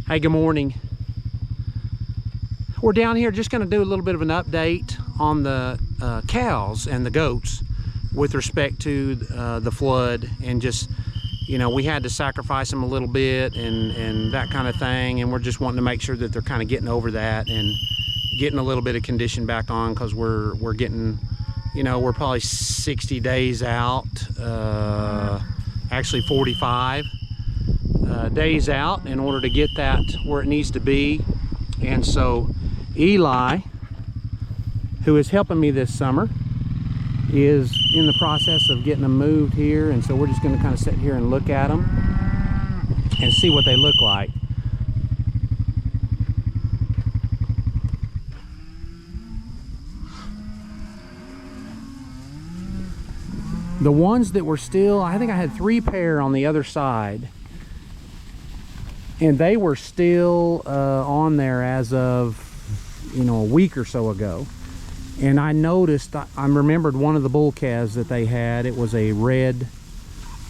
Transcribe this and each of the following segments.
Hey, good morning. We're down here just going to do a little bit of an update on the cows and the goats with respect to the flood, and just, you know, we had to sacrifice them a little bit and that kind of thing, and we're just wanting to make sure that they're kind of getting over that and getting a little bit of condition back on, because we're getting, you know, we're probably 60 days out, actually 45 days out in order to get that where it needs to be. And so Eli, who is helping me this summer, is in the process of getting them moved here, and so we're just going to kind of sit here and look at them and see what they look like. The ones that were still, I think I had 3 pair on the other side, and they were still on there as of, you know, a week or so ago. And I noticed, I remembered one of the bull calves that they had. It was a red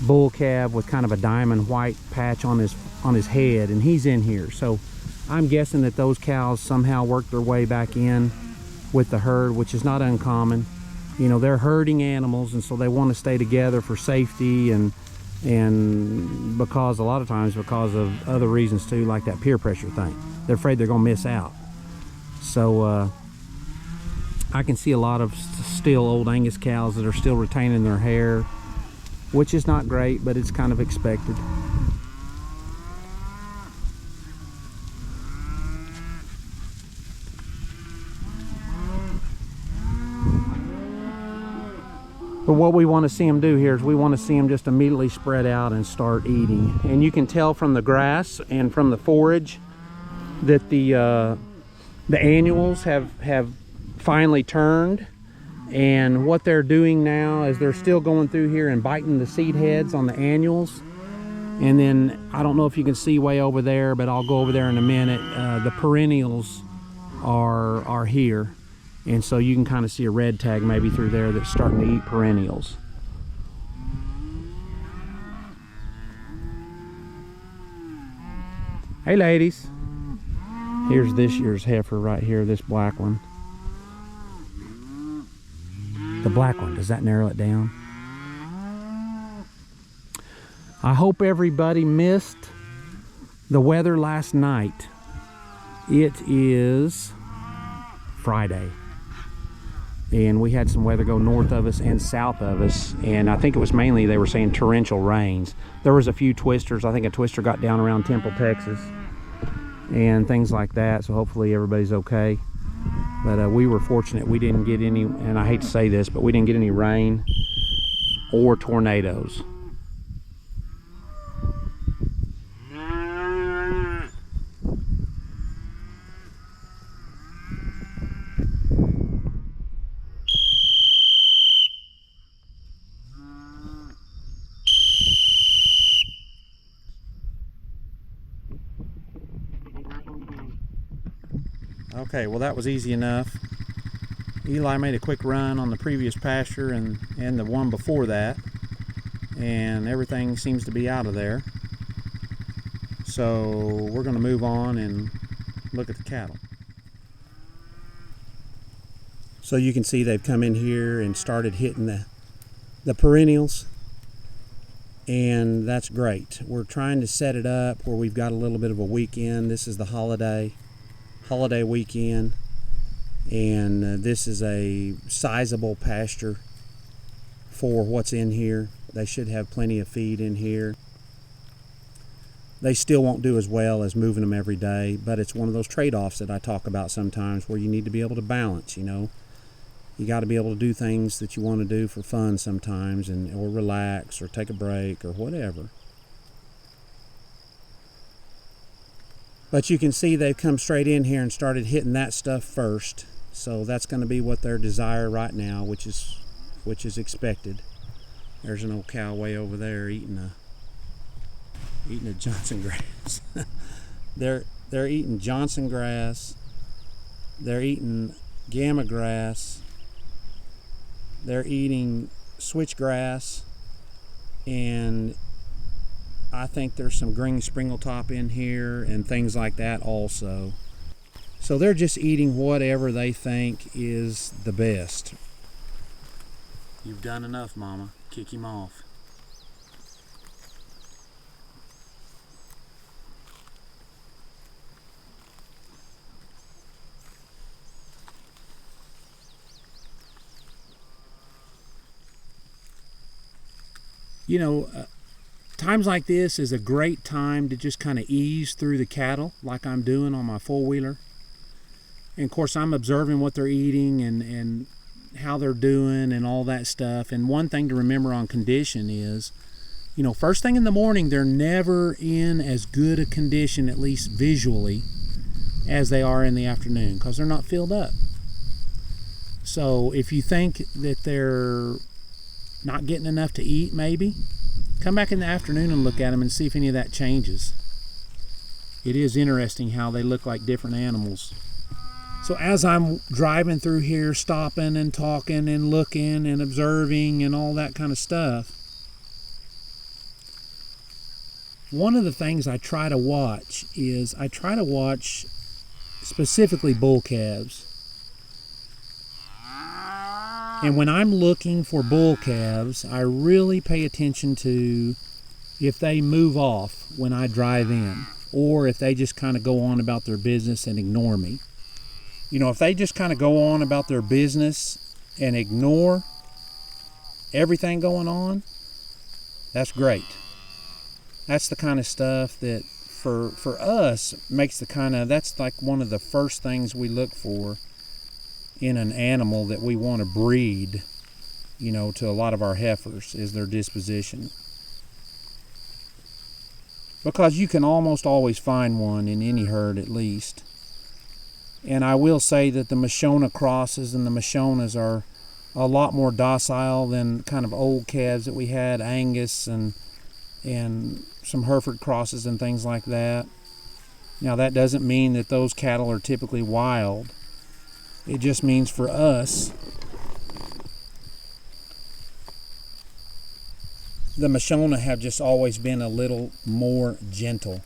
bull calf with kind of a diamond white patch on his head, and he's in here. So I'm guessing that those cows somehow worked their way back in with the herd, which is not uncommon. You know, they're herding animals, and so they want to stay together for safety, and because a lot of times because of other reasons too, like that peer pressure thing. They're afraid they're gonna miss out. So I can see a lot of still old Angus cows that are still retaining their hair, which is not great, but it's kind of expected. But what we want to see them do here is we want to see them just immediately spread out and start eating. And you can tell from the grass and from the forage that the annuals have finally turned. And what they're doing now is they're still going through here and biting the seed heads on the annuals. And then I don't know if you can see way over there, but I'll go over there in a minute. The perennials are here. And so you can kind of see a red tag maybe through there that's starting to eat perennials. Hey ladies. Here's this year's heifer right here, this black one. The black one, does that narrow it down? I hope everybody missed the weather last night. It is Friday. And we had some weather go north of us and south of us, and I think it was mainly, they were saying, torrential rains. There was a few twisters. I think a twister got down around Temple, Texas, and things like that, so hopefully everybody's okay. But we were fortunate we didn't get any, and I hate to say this, but we didn't get any rain or tornadoes. Okay, well that was easy enough. Eli made a quick run on the previous pasture and the one before that, and everything seems to be out of there. So we're going to move on and look at the cattle. So you can see they've come in here and started hitting the perennials, and that's great. We're trying to set it up where we've got a little bit of a weekend. This is the holiday weekend, and this is a sizable pasture for what's in here. They should have plenty of feed in here. They still won't do as well as moving them every day, but it's one of those trade-offs that I talk about sometimes, where you need to be able to balance. You know, you got to be able to do things that you want to do for fun sometimes, or relax or take a break or whatever. But you can see they've come straight in here and started hitting that stuff first. So that's going to be what their desire right now, which is expected. There's an old cow way over there eating a Johnson grass. they're eating Johnson grass. They're eating gamma grass. They're eating switchgrass, and I think there's some green springletop in here and things like that also. So they're just eating whatever they think is the best. You've done enough, Mama. Kick him off. You know, times like this is a great time to just kind of ease through the cattle like I'm doing on my four-wheeler. And of course I'm observing what they're eating and how they're doing and all that stuff. And one thing to remember on condition is, you know, first thing in the morning they're never in as good a condition, at least visually, as they are in the afternoon because they're not filled up. So if you think that they're not getting enough to eat, maybe come back in the afternoon and look at them and see if any of that changes. It is interesting how they look like different animals. So as I'm driving through here, stopping and talking and looking and observing and all that kind of stuff, one of the things I try to watch is specifically bull calves. And when I'm looking for bull calves, I really pay attention to if they move off when I drive in, or if they just kind of go on about their business and ignore me. You know, if they just kind of go on about their business and ignore everything going on, that's great. That's the kind of stuff that for us makes that's like one of the first things we look for in an animal that we want to breed, you know, to a lot of our heifers, is their disposition. Because you can almost always find one in any herd at least. And I will say that the Mashona crosses and the Mashonas are a lot more docile than kind of old calves that we had, Angus and some Hereford crosses and things like that. Now that doesn't mean that those cattle are typically wild. It just means for us, the Mashona have just always been a little more gentle,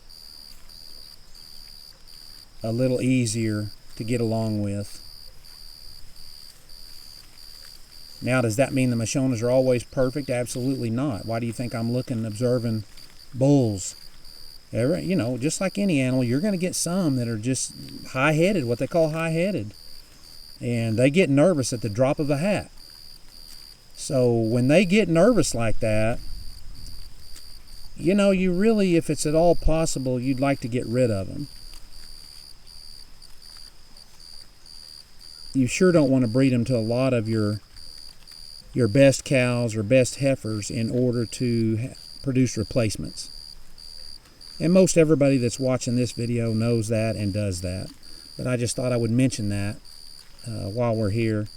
a little easier to get along with. Now, does that mean the Mashonas are always perfect? Absolutely not. Why do you think I'm looking and observing bulls? You know, just like any animal, you're going to get some that are just high-headed, what they call high-headed. And they get nervous at the drop of a hat. So when they get nervous like that, you know, you really, if it's at all possible, you'd like to get rid of them. You sure don't want to breed them to a lot of your best cows or best heifers in order to produce replacements. And most everybody that's watching this video knows that and does that. But I just thought I would mention that while we're here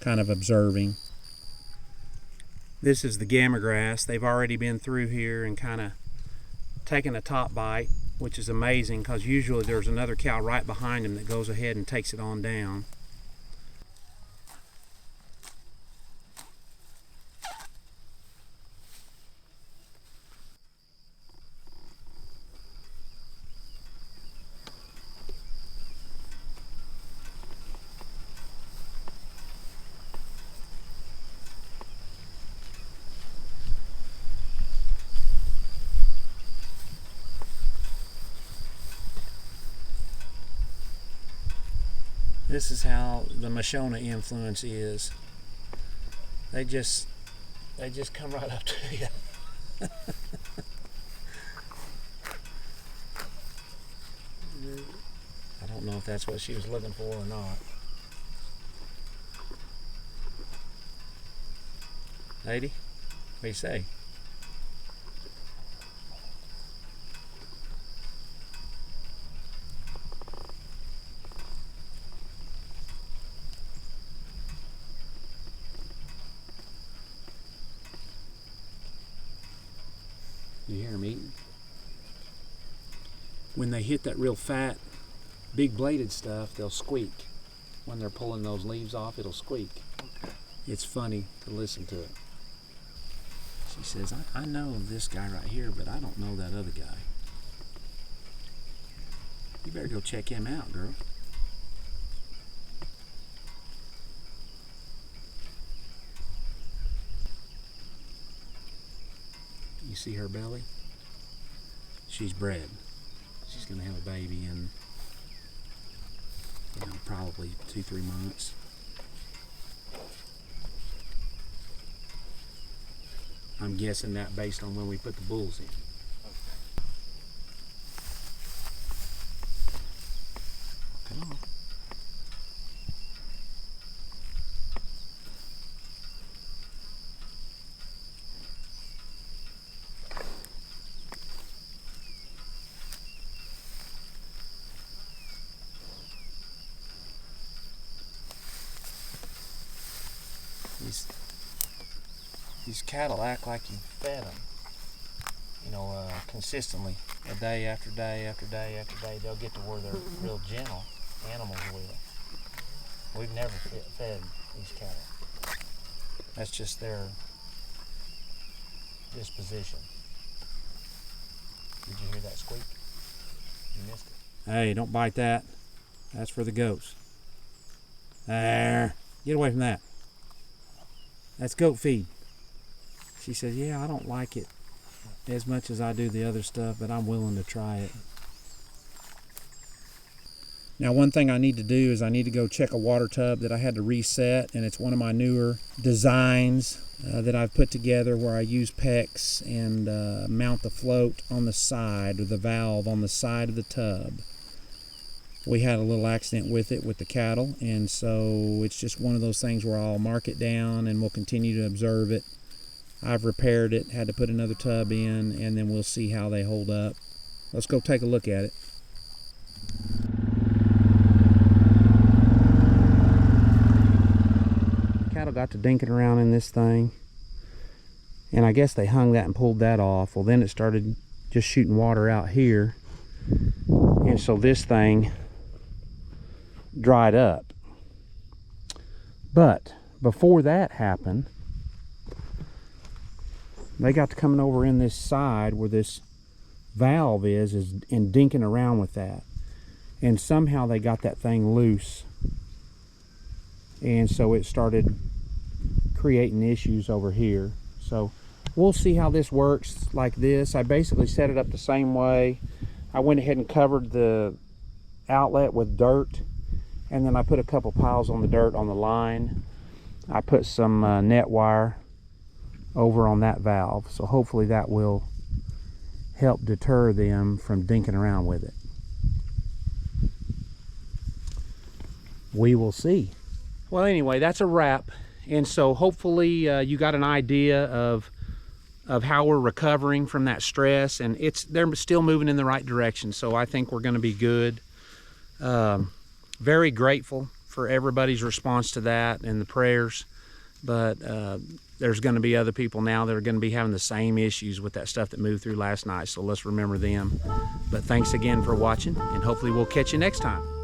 kind of observing. This is the gamma grass. They've already been through here and kind of taken a top bite, which is amazing because usually there's another cow right behind them that goes ahead and takes it on down. This is how the Mashona influence is. They just come right up to you. I don't know if that's what she was looking for or not. Lady, what do you say? You hear them eating? When they hit that real fat, big bladed stuff, they'll squeak. When they're pulling those leaves off, it'll squeak. Okay. It's funny to listen to it. She says, I know this guy right here, but I don't know that other guy. You better go check him out, girl. You see her belly? She's bred. She's gonna have a baby in, probably 2-3 months. I'm guessing that based on when we put the bulls in. Come on. These cattle act like you fed them, consistently, a day after day after day after day. They'll get to where they're real gentle animals will. We've never fed these cattle. That's just their disposition. Did you hear that squeak? You missed it. Hey, don't bite that. That's for the goats. There. Get away from that. That's goat feed. She says, yeah, I don't like it as much as I do the other stuff, but I'm willing to try it. Now, one thing I need to do is I need to go check a water tub that I had to reset, and it's one of my newer designs that I've put together where I use PEX and mount the float on the side, or the valve on the side of the tub. We had a little accident with it with the cattle, and so it's just one of those things where I'll mark it down and we'll continue to observe it. I've repaired it, had to put another tub in, and then we'll see how they hold up. Let's go take a look at it. The cattle got to dinking around in this thing, and I guess they hung that and pulled that off. Well, then it started just shooting water out here, and so this thing dried up. But before that happened, they got to coming over in this side where this valve is and dinking around with that, and somehow they got that thing loose, and so it started creating issues over here. So we'll see how this works like this. I basically set it up the same way. I went ahead and covered the outlet with dirt, and then I put a couple piles on the dirt on the line. I put some net wire over on that valve, so hopefully that will help deter them from dinking around with it. We will see. Well, anyway, that's a wrap, and so hopefully you got an idea of how we're recovering from that stress, and they're still moving in the right direction, so I think we're going to be good. Very grateful for everybody's response to that and the prayers, but there's going to be other people now that are going to be having the same issues with that stuff that moved through last night, so let's remember them. But thanks again for watching, and hopefully we'll catch you next time.